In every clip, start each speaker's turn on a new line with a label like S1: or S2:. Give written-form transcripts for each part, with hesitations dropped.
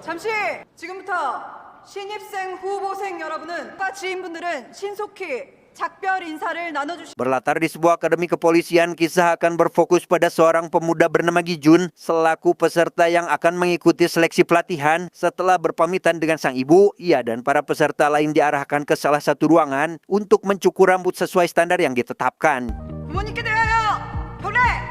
S1: 잠시 지금부터 신입생 후보생 여러분은 지인분들은 신속히 작별 인사를 나눠주시.
S2: Berlatar di sebuah akademi kepolisian, kisah akan berfokus pada seorang pemuda bernama Gijun selaku peserta yang akan mengikuti seleksi pelatihan. Setelah berpamitan dengan sang ibu, ia dan para peserta lain diarahkan ke salah satu ruangan untuk mencukur rambut sesuai standar yang ditetapkan.
S1: 부모님께 대하여 경례!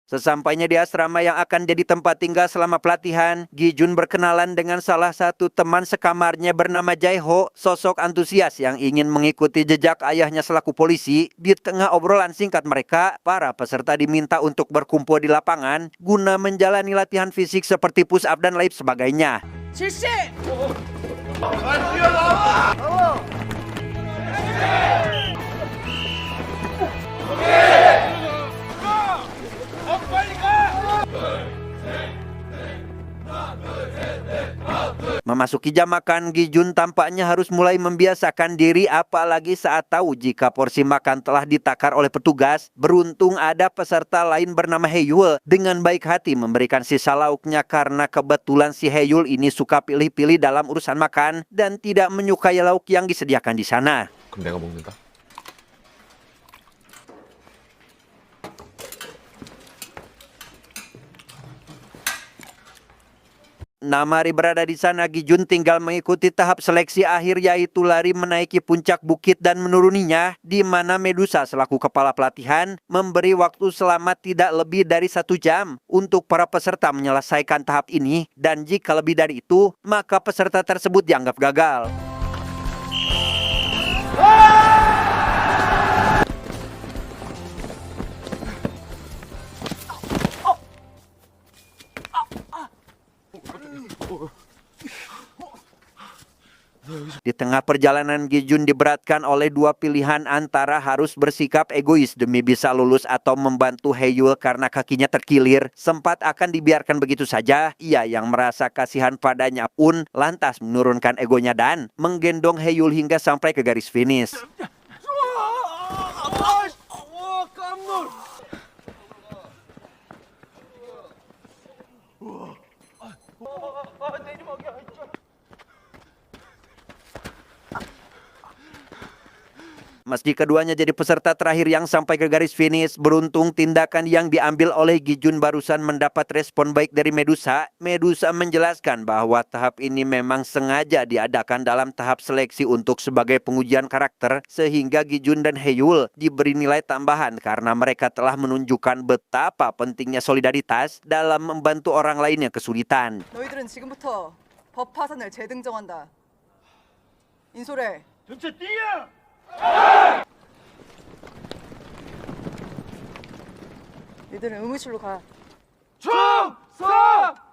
S2: Sesampainya di asrama yang akan jadi tempat tinggal selama pelatihan, Gijun berkenalan dengan salah satu teman sekamarnya bernama Jaeho, sosok antusias yang ingin mengikuti jejak ayahnya selaku polisi. Di tengah obrolan singkat mereka, para peserta diminta untuk berkumpul di lapangan guna menjalani latihan fisik seperti push up dan lain sebagainya.
S1: 실시!
S2: Memasuki jam makan, Gijun tampaknya harus mulai membiasakan diri apalagi saat tahu jika porsi makan telah ditakar oleh petugas. Beruntung ada peserta lain bernama Heyul dengan baik hati memberikan sisa lauknya karena kebetulan si Heyul ini suka pilih-pilih dalam urusan makan dan tidak menyukai lauk yang disediakan di sana.
S3: 그럼 내가 먹는다.
S2: Namari berada di sana, Gijun tinggal mengikuti tahap seleksi akhir yaitu lari menaiki puncak bukit dan menuruninya, di mana Medusa selaku kepala pelatihan memberi waktu selama tidak lebih dari 1 jam untuk para peserta menyelesaikan tahap ini, dan jika lebih dari itu, maka peserta tersebut dianggap gagal. Di tengah perjalanan, Gijun diberatkan oleh dua pilihan antara harus bersikap egois demi bisa lulus atau membantu Heyul karena kakinya terkilir. Sempat akan dibiarkan begitu saja, ia yang merasa kasihan padanya pun lantas menurunkan egonya dan menggendong Heyul hingga sampai ke garis finish. Meski keduanya jadi peserta terakhir yang sampai ke garis finish, beruntung tindakan yang diambil oleh Gijun barusan mendapat respon baik dari Medusa. Medusa menjelaskan bahwa tahap ini memang sengaja diadakan dalam tahap seleksi untuk sebagai pengujian karakter, sehingga Gijun dan Heyul diberi nilai tambahan karena mereka telah menunjukkan betapa pentingnya solidaritas dalam membantu orang lain yang kesulitan.
S1: 너희들은 지금부터 법 파산을 재등정한다. 인솔해.
S4: 전체 뛰어!
S1: 너희들은 의무실로 가.
S4: 충성!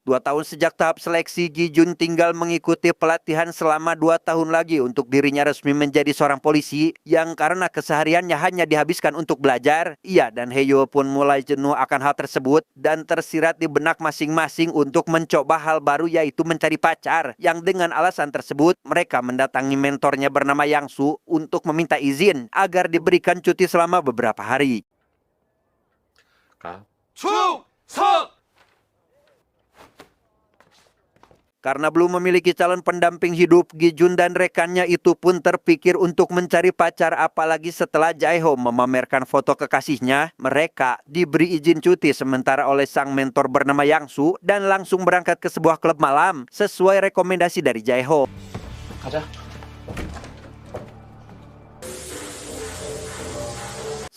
S2: 2 tahun sejak tahap seleksi, Gijun tinggal mengikuti pelatihan selama 2 tahun lagi untuk dirinya resmi menjadi seorang polisi yang karena kesehariannya hanya dihabiskan untuk belajar. Ia dan Heyul pun mulai jenuh akan hal tersebut dan tersirat di benak masing-masing untuk mencoba hal baru yaitu mencari pacar. Yang dengan alasan tersebut, mereka mendatangi mentornya bernama Yangsu untuk meminta izin agar diberikan cuti selama beberapa hari.
S3: 가.
S4: 충성!
S2: Karena belum memiliki calon pendamping hidup, Gijun dan rekannya itu pun terpikir untuk mencari pacar, apalagi setelah Jaeho memamerkan foto kekasihnya. Mereka diberi izin cuti sementara oleh sang mentor bernama Yangsu dan langsung berangkat ke sebuah klub malam sesuai rekomendasi dari Jaeho.
S3: 가자.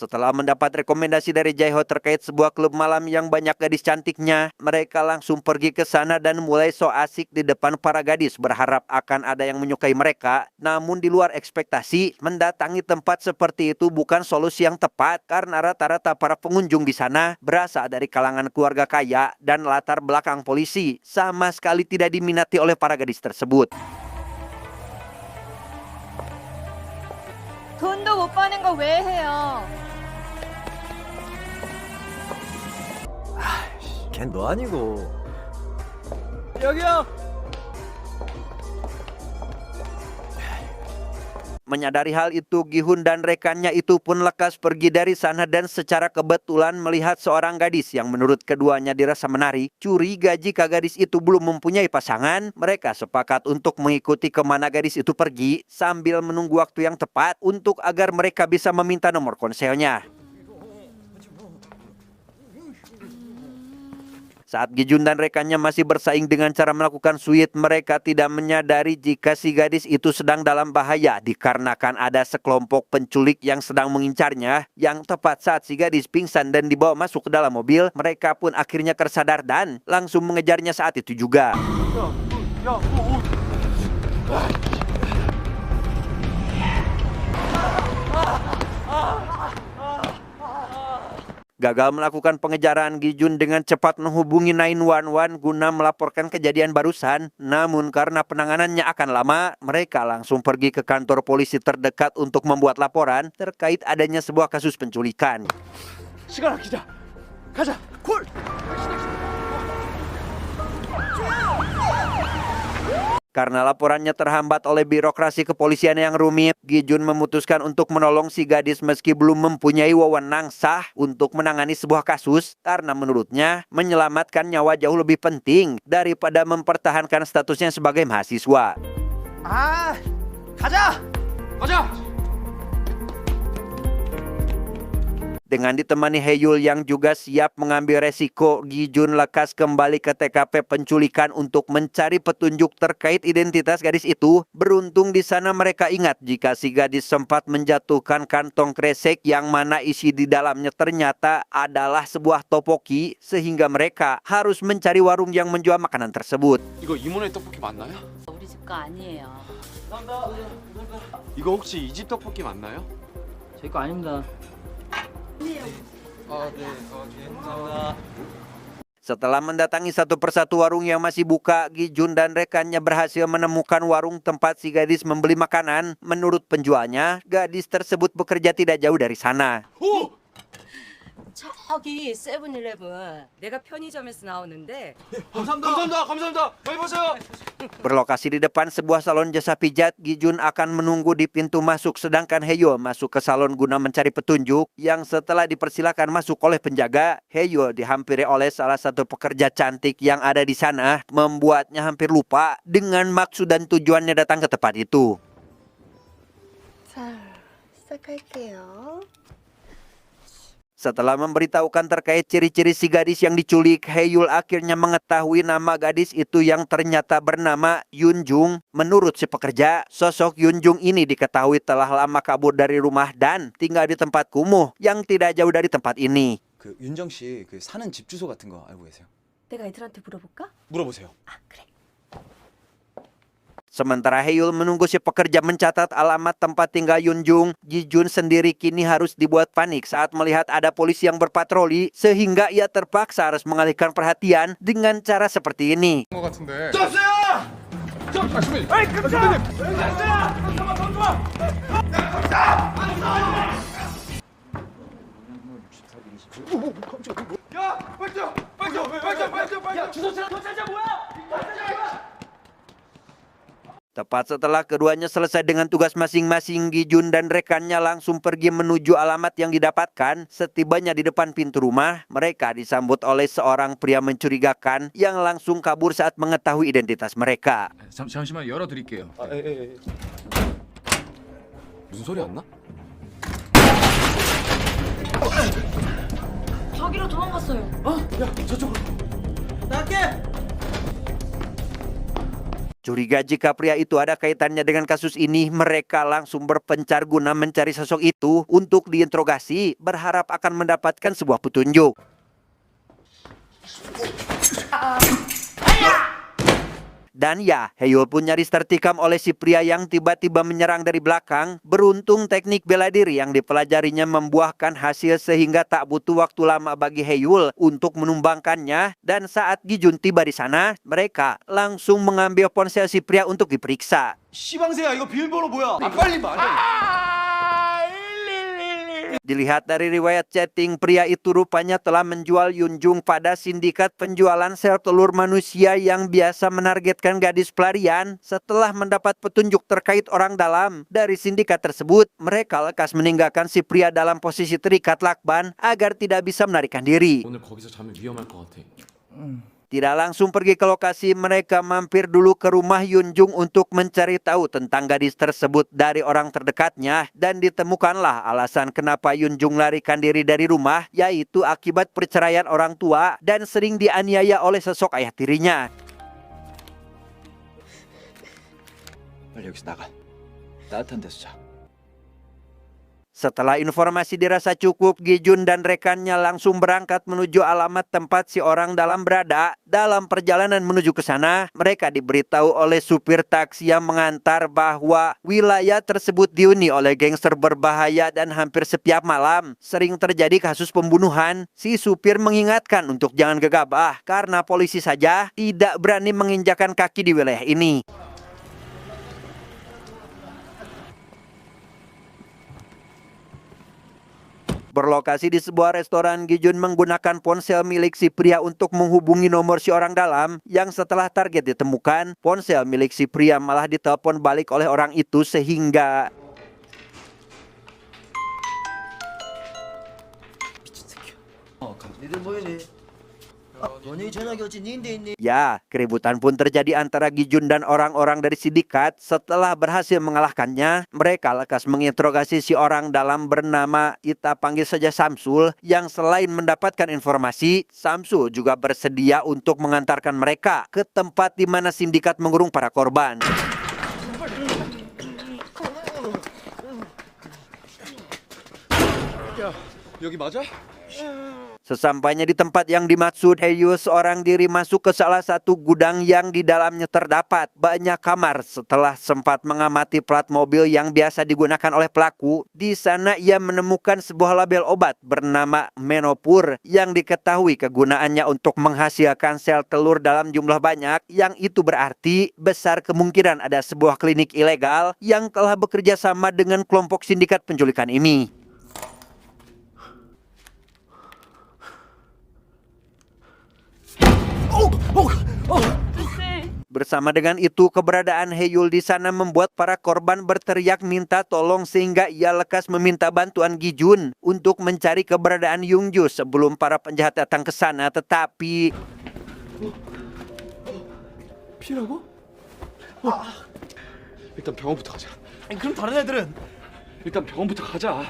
S2: Setelah mendapat rekomendasi dari Jaeho terkait sebuah klub malam yang banyak gadis cantiknya, mereka langsung pergi ke sana dan mulai so asik di depan para gadis berharap akan ada yang menyukai mereka. Namun di luar ekspektasi, mendatangi tempat seperti itu bukan solusi yang tepat karena rata-rata para pengunjung di sana berasal dari kalangan keluarga kaya dan latar belakang polisi, sama sekali tidak diminati oleh para gadis tersebut.
S5: 돈도 못 버는 거 왜 해요?
S4: 걘 너 아니고. 여기요.
S2: Menyadari hal itu, Gi-hun dan rekannya itu pun lekas pergi dari sana dan secara kebetulan melihat seorang gadis yang menurut keduanya dirasa menarik. Curiga jika gadis itu belum mempunyai pasangan, mereka sepakat untuk mengikuti kemana gadis itu pergi sambil menunggu waktu yang tepat untuk agar mereka bisa meminta nomor ponselnya. Saat Gi-jun dan rekannya masih bersaing dengan cara melakukan sweet, mereka tidak menyadari jika si gadis itu sedang dalam bahaya dikarenakan ada sekelompok penculik yang sedang mengincarnya. Yang tepat saat si gadis pingsan dan dibawa masuk ke dalam mobil, mereka pun akhirnya tersadar dan langsung mengejarnya saat itu juga. Gagal melakukan pengejaran, Gi-jun dengan cepat menghubungi 911 guna melaporkan kejadian barusan. Namun karena penanganannya akan lama, mereka langsung pergi ke kantor polisi terdekat untuk membuat laporan terkait adanya sebuah kasus penculikan.
S4: 시간 아끼자. 가자. 콜.
S2: Karena laporannya terhambat oleh birokrasi kepolisian yang rumit, Gi-jun memutuskan untuk menolong si gadis meski belum mempunyai wewenang sah untuk menangani sebuah kasus karena menurutnya menyelamatkan nyawa jauh lebih penting daripada mempertahankan statusnya sebagai mahasiswa.
S4: 아, 가자. 가자.
S2: Dengan ditemani Hae-yul yang juga siap mengambil resiko, Gi-jun lekas kembali ke TKP penculikan untuk mencari petunjuk terkait identitas gadis itu. Beruntung di sana mereka ingat jika si gadis sempat menjatuhkan kantong kresek yang mana isi di dalamnya ternyata adalah sebuah topoki, sehingga mereka harus mencari warung yang menjual makanan tersebut.
S3: 이거 이모네 떡볶이 맞나요?
S6: 우리 집 거 아니에요.
S3: 이거 혹시 이 집 떡볶이 맞나요?
S7: 저희 거 아닙니다.
S2: Setelah mendatangi satu persatu warung yang masih buka, Gi-jun dan rekannya berhasil menemukan warung tempat si gadis membeli makanan. Menurut penjualnya, gadis tersebut bekerja tidak jauh dari sana.
S6: 저기 세븐일레븐 내가 편의점에서 나오는데
S3: 감사합니다. 많이 보세요.
S2: Berlokasi di depan sebuah salon jasa pijat, Gi-jun akan menunggu di pintu masuk sedangkan Hae-yul masuk ke salon guna mencari petunjuk. Yang setelah dipersilakan masuk oleh penjaga, Hae-yul dihampiri oleh salah satu pekerja cantik yang ada di sana, membuatnya hampir lupa dengan maksud dan tujuannya datang ke tempat itu.
S8: 자, 시작할게요.
S2: Setelah memberitahukan terkait ciri-ciri si gadis yang diculik, Hae-yul akhirnya mengetahui nama gadis itu yang ternyata bernama Yun-jung. Menurut si pekerja, sosok Yun-jung ini diketahui telah lama kabur dari rumah dan tinggal di tempat kumuh yang tidak jauh dari tempat ini.
S9: 그 윤정 씨 그 사는 집 주소 같은 거 알고 계세요?
S6: 내가 애들한테 물어볼까?
S9: 물어보세요.
S6: 아 그래.
S2: Sementara Hae-yul menunggu si pekerja mencatat alamat tempat tinggal Yun-jung, Gi-jun sendiri kini harus dibuat panik saat melihat ada polisi yang berpatroli, sehingga ia terpaksa harus mengalihkan perhatian dengan cara seperti ini. Tepat setelah keduanya selesai dengan tugas masing-masing, Gi-jun dan rekannya langsung pergi menuju alamat yang didapatkan. Setibanya di depan pintu rumah, mereka disambut oleh seorang pria mencurigakan yang langsung kabur saat mengetahui identitas mereka.
S7: 잠시만 열어드릴게요.
S3: 무슨 소리 안 나?
S6: 저기로 도망갔어요.
S2: Curiga jika pria itu ada kaitannya dengan kasus ini, mereka langsung berpencar guna mencari sosok itu untuk diinterogasi, berharap akan mendapatkan sebuah petunjuk. Dan ya, Hae-yul pun nyaris tertikam oleh si pria yang tiba-tiba menyerang dari belakang. Beruntung teknik bela diri yang dipelajarinya membuahkan hasil sehingga tak butuh waktu lama bagi Hae-yul untuk menumbangkannya. Dan saat Gi-jun tiba di sana, mereka langsung mengambil ponsel si pria untuk diperiksa.
S4: 시방새야 이거 비밀번호 뭐야? 아 빨리 말해.
S2: Dilihat dari riwayat chatting, pria itu rupanya telah menjual Yunjung pada sindikat penjualan sel telur manusia yang biasa menargetkan gadis pelarian. Setelah mendapat petunjuk terkait orang dalam dari sindikat tersebut, mereka lekas meninggalkan si pria dalam posisi terikat lakban agar tidak bisa melarikan diri.
S3: 오늘 거기서 자면 위험할 것 같아.
S2: Tidak langsung pergi ke lokasi, mereka mampir dulu ke rumah Yunjung untuk mencari tahu tentang gadis tersebut dari orang terdekatnya, dan ditemukanlah alasan kenapa Yunjung larikan diri dari rumah, yaitu akibat perceraian orang tua dan sering dianiaya oleh sosok ayah tirinya.
S9: 빨리 여기서 나가. 따뜻한 데서 자.
S2: Setelah informasi dirasa cukup, Gijun dan rekannya langsung berangkat menuju alamat tempat si orang dalam berada. Dalam perjalanan menuju ke sana, mereka diberitahu oleh supir taksi yang mengantar bahwa wilayah tersebut dihuni oleh gangster berbahaya dan hampir setiap malam sering terjadi kasus pembunuhan. Si supir mengingatkan untuk jangan gegabah karena polisi saja tidak berani menginjakan kaki di wilayah ini. Berlokasi di sebuah restoran, Gijun menggunakan ponsel milik si pria untuk menghubungi nomor si orang dalam yang setelah target ditemukan, ponsel milik si pria malah ditelepon balik oleh orang itu sehingga ya, keributan pun terjadi antara Gijun dan orang-orang dari sindikat. Setelah berhasil mengalahkannya, mereka lekas menginterogasi si orang dalam bernama, kita panggil saja Samsul, yang selain mendapatkan informasi, Samsul juga bersedia untuk mengantarkan mereka ke tempat di mana sindikat mengurung para korban.
S3: 야, 여기 맞아?
S2: Sesampainya di tempat yang dimaksud, Heyu seorang diri masuk ke salah satu gudang yang di dalamnya terdapat banyak kamar. Setelah sempat mengamati plat mobil yang biasa digunakan oleh pelaku, di sana ia menemukan sebuah label obat bernama Menopur yang diketahui kegunaannya untuk menghasilkan sel telur dalam jumlah banyak, yang itu berarti besar kemungkinan ada sebuah klinik ilegal yang telah bekerja sama dengan kelompok sindikat penculikan ini. Bersama dengan itu, keberadaan Heyul di sana membuat para korban berteriak minta tolong sehingga ia lekas meminta bantuan Gijun untuk mencari keberadaan Yungju sebelum para penjahat datang ke sana. Tetapi
S3: 피라고? 일단 병원부터 가자.
S4: 아니, 그럼 다른 애들은?
S3: 일단 병원부터 가자.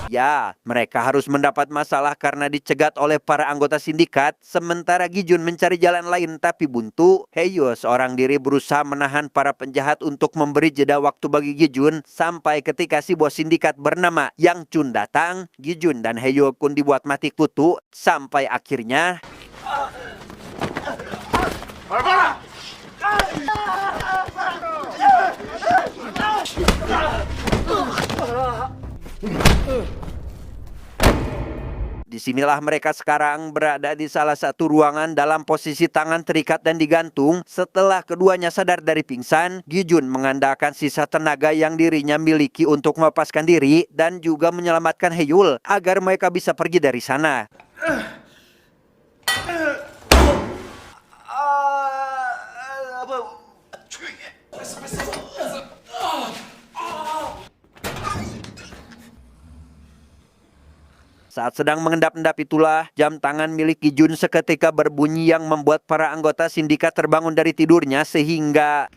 S2: ya, mereka harus mendapat masalah karena dicegat oleh para anggota sindikat. Sementara Gijun mencari jalan lain tapi buntu. Heyo seorang diri berusaha menahan para penjahat untuk memberi jeda waktu bagi Gijun. Sampai ketika si bos sindikat bernama Yang Chun datang, Gijun dan Heyo pun dibuat mati kutu. Sampai akhirnya disinilah mereka sekarang berada di salah satu ruangan dalam posisi tangan terikat dan digantung. Setelah keduanya sadar dari pingsan, Gijun mengandalkan sisa tenaga yang dirinya miliki untuk melepaskan diri dan juga menyelamatkan Heyul agar mereka bisa pergi dari sana. Saat sedang mengendap-endap itulah, jam tangan milik Gijun seketika berbunyi yang membuat para anggota sindikat terbangun dari tidurnya sehingga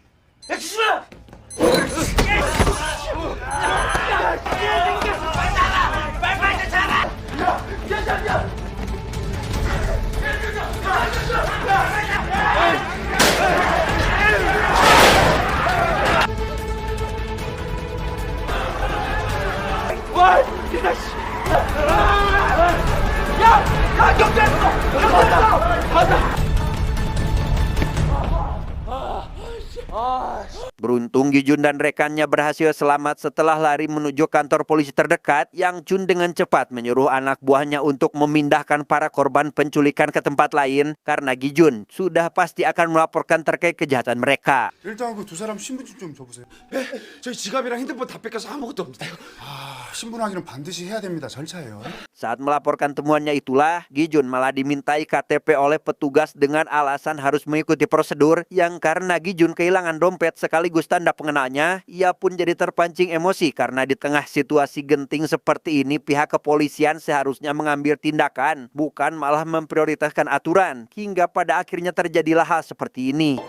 S2: Beruntung Gijun dan rekannya berhasil selamat setelah lari menuju kantor polisi terdekat. Yang Jun dengan cepat menyuruh anak buahnya untuk memindahkan para korban penculikan ke tempat lain karena Gijun sudah pasti akan melaporkan terkait kejahatan mereka.
S10: 일단 그 두 사람 신분증 좀 줘보세요.
S3: 저희 지갑이랑 핸드폰 다 뺏겨서 아무것도 없는데요.
S10: 신분 확인은 반드시 해야 됩니다. 절차예요.
S2: Saat melaporkan temuannya itulah, Gijun malah dimintai KTP oleh petugas dengan alasan harus mengikuti prosedur yang karena Gijun kehilangan dompet sekaligus tanda pengenalnya, ia pun jadi terpancing emosi karena di tengah situasi genting seperti ini pihak kepolisian seharusnya mengambil tindakan, bukan malah memprioritaskan aturan, hingga pada akhirnya terjadilah hal seperti ini.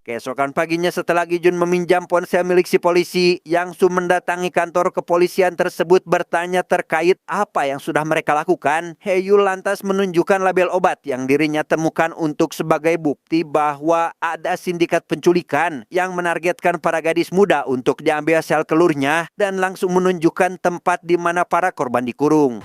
S2: Keesokan paginya setelah Gijun meminjam ponsel milik si polisi, Yang Su mendatangi kantor kepolisian tersebut bertanya terkait apa yang sudah mereka lakukan. Heyul lantas menunjukkan label obat yang dirinya temukan untuk sebagai bukti bahwa ada sindikat penculikan yang menargetkan para gadis muda untuk diambil sel kelurnya dan langsung menunjukkan tempat di mana para korban dikurung.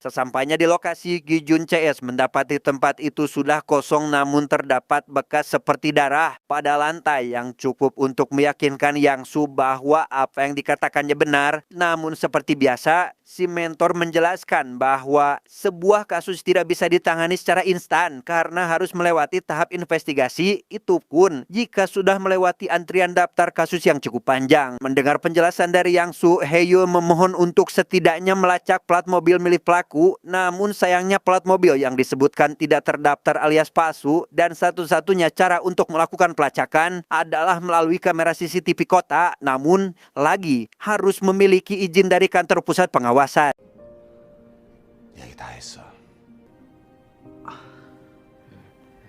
S2: Sesampainya di lokasi, Gijun CS mendapati tempat itu sudah kosong namun terdapat bekas seperti darah pada lantai yang cukup untuk meyakinkan Yang Su bahwa apa yang dikatakannya benar. Namun seperti biasa, si mentor menjelaskan bahwa sebuah kasus tidak bisa ditangani secara instan karena harus melewati tahap investigasi, itu pun jika sudah melewati antrian daftar kasus yang cukup panjang. Mendengar penjelasan dari Yang Su, Heyul memohon untuk setidaknya melacak plat mobil milik pelaku. Namun sayangnya plat mobil yang disebutkan tidak terdaftar alias palsu dan satu-satunya cara untuk melakukan pelacakan adalah melalui kamera CCTV kota, namun lagi harus memiliki izin dari kantor pusat pengawasan.
S10: 얘기 다 했어.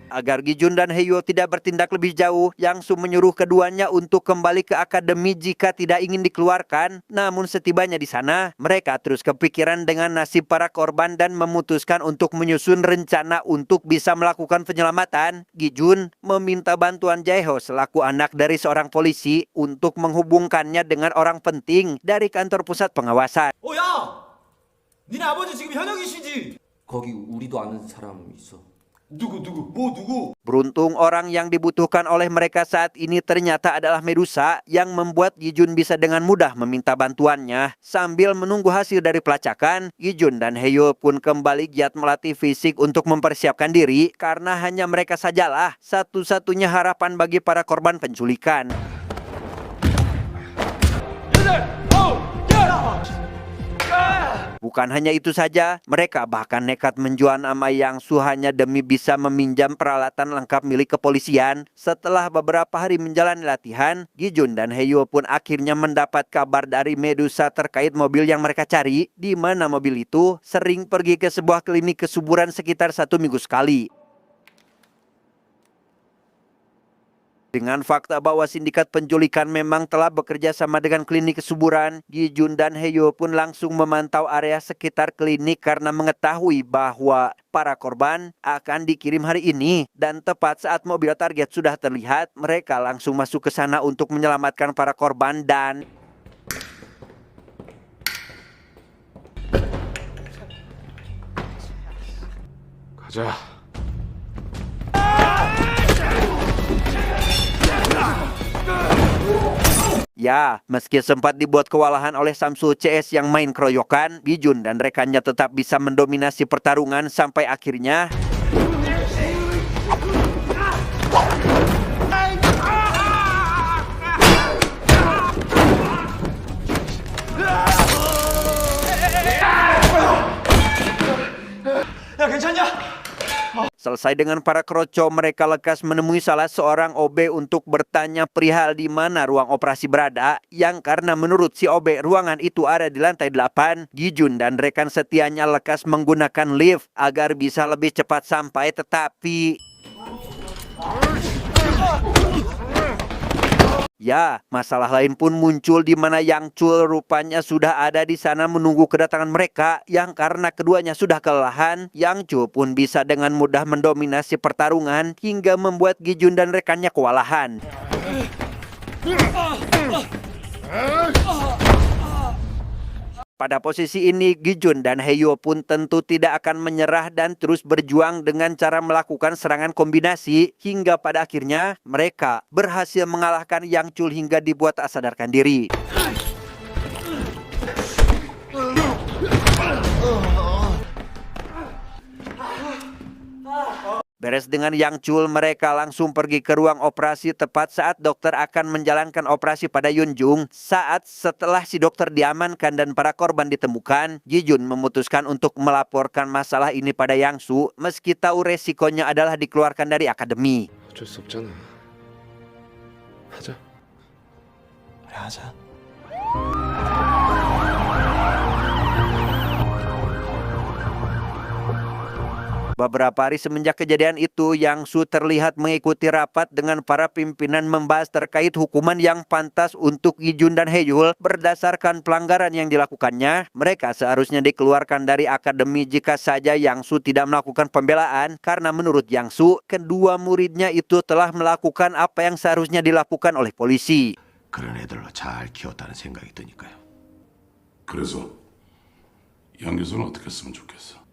S2: Agar Gijun dan Heyul tidak bertindak lebih jauh, Yang Su menyuruh keduanya untuk kembali ke akademi jika tidak ingin dikeluarkan. Namun setibanya di sana, mereka terus kepikiran dengan nasib para korban dan memutuskan untuk menyusun rencana untuk bisa melakukan penyelamatan. Gijun meminta bantuan Jaeho selaku anak dari seorang polisi untuk menghubungkannya dengan orang penting dari kantor pusat pengawasan.
S4: 야! 니네 아버지 지금 현역이시지?
S9: 거기 우리도 아는 사람 있어.
S4: 누구? 뭐 누구?
S2: Beruntung orang yang dibutuhkan oleh mereka saat ini ternyata adalah Medusa yang membuat Gijun bisa dengan mudah meminta bantuannya. Sambil menunggu hasil dari pelacakan, Gijun dan Heyul pun kembali giat melatih fisik untuk mempersiapkan diri karena hanya mereka sajalah satu-satunya harapan bagi para korban penculikan. Bukan hanya itu saja, mereka bahkan nekat menjual nama Yang Su hanya demi bisa meminjam peralatan lengkap milik kepolisian. Setelah beberapa hari menjalani latihan, Gijun dan Heyul pun akhirnya mendapat kabar dari Medusa terkait mobil yang mereka cari, di mana mobil itu sering pergi ke sebuah klinik kesuburan sekitar 1 minggu sekali. Dengan fakta bahwa sindikat penculikan memang telah bekerja sama dengan klinik kesuburan, Gijun dan Heyul pun langsung memantau area sekitar klinik karena mengetahui bahwa para korban akan dikirim hari ini. Dan tepat saat mobil target sudah terlihat, mereka langsung masuk ke sana untuk menyelamatkan para korban dan...
S3: 가자.
S2: Ya, meski sempat dibuat kewalahan oleh Samsul CS yang main keroyokan, Gijun dan rekannya tetap bisa mendominasi pertarungan sampai akhirnya
S4: 야 괜찮냐?
S2: selesai dengan para kroco, mereka lekas menemui salah seorang OB untuk bertanya perihal di mana ruang operasi berada, yang karena menurut si OB ruangan itu ada di lantai 8. Gijun dan rekan setianya lekas menggunakan lift agar bisa lebih cepat sampai, tetapi ya, masalah lain pun muncul di mana Yang Chul rupanya sudah ada di sana menunggu kedatangan mereka, yang karena keduanya sudah kelelahan, Yang Chul pun bisa dengan mudah mendominasi pertarungan hingga membuat Gijun dan rekannya kewalahan. Pada posisi ini, Gi-jun dan Hae-yo pun tentu tidak akan menyerah dan terus berjuang dengan cara melakukan serangan kombinasi hingga pada akhirnya mereka berhasil mengalahkan Yang Chul hingga dibuat tak sadarkan diri. Beres dengan Yang Chul, mereka langsung pergi ke ruang operasi tepat saat dokter akan menjalankan operasi pada Yun Jung. Saat setelah si dokter diamankan dan para korban ditemukan, Gi-jun memutuskan untuk melaporkan masalah ini pada Yang Su meski tahu resikonya adalah dikeluarkan dari akademi.
S3: 어쩔 수 없잖아. 하자.
S9: 그래 하자.
S2: Beberapa hari semenjak kejadian itu, Yang Su terlihat mengikuti rapat dengan para pimpinan membahas terkait hukuman yang pantas untuk Gi-jun dan Hae-yul. Berdasarkan pelanggaran yang dilakukannya, mereka seharusnya dikeluarkan dari akademi jika saja Yang Su tidak melakukan pembelaan, karena menurut Yang Su, kedua muridnya itu telah melakukan apa yang seharusnya dilakukan oleh polisi.
S10: 그런 애들로 잘 키웠다는 생각이 드니까요.
S11: 그래서 양 교수는 어떻게 했으면 좋겠어?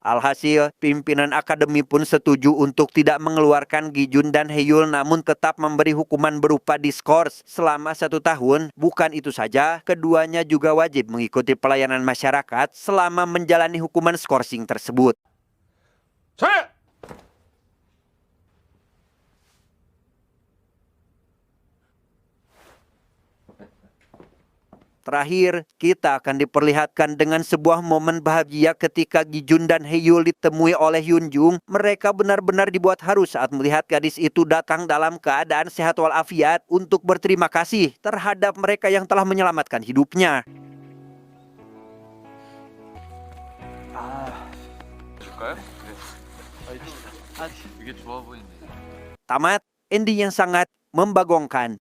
S2: Alhasil, pimpinan akademi pun setuju untuk tidak mengeluarkan Gi-jun dan Hae-yul namun tetap memberi hukuman berupa diskors selama 1 tahun. Bukan itu saja, keduanya juga wajib mengikuti pelayanan masyarakat selama menjalani hukuman skorsing tersebut.
S3: 자!
S2: Terakhir, kita akan diperlihatkan dengan sebuah momen bahagia ketika Gi-jun dan Hae-yul ditemui oleh Yun Jung. Mereka benar-benar dibuat haru saat melihat gadis itu datang dalam keadaan sehat walafiat untuk berterima kasih terhadap mereka yang telah menyelamatkan hidupnya. Tamat, ending yang sangat membagongkan.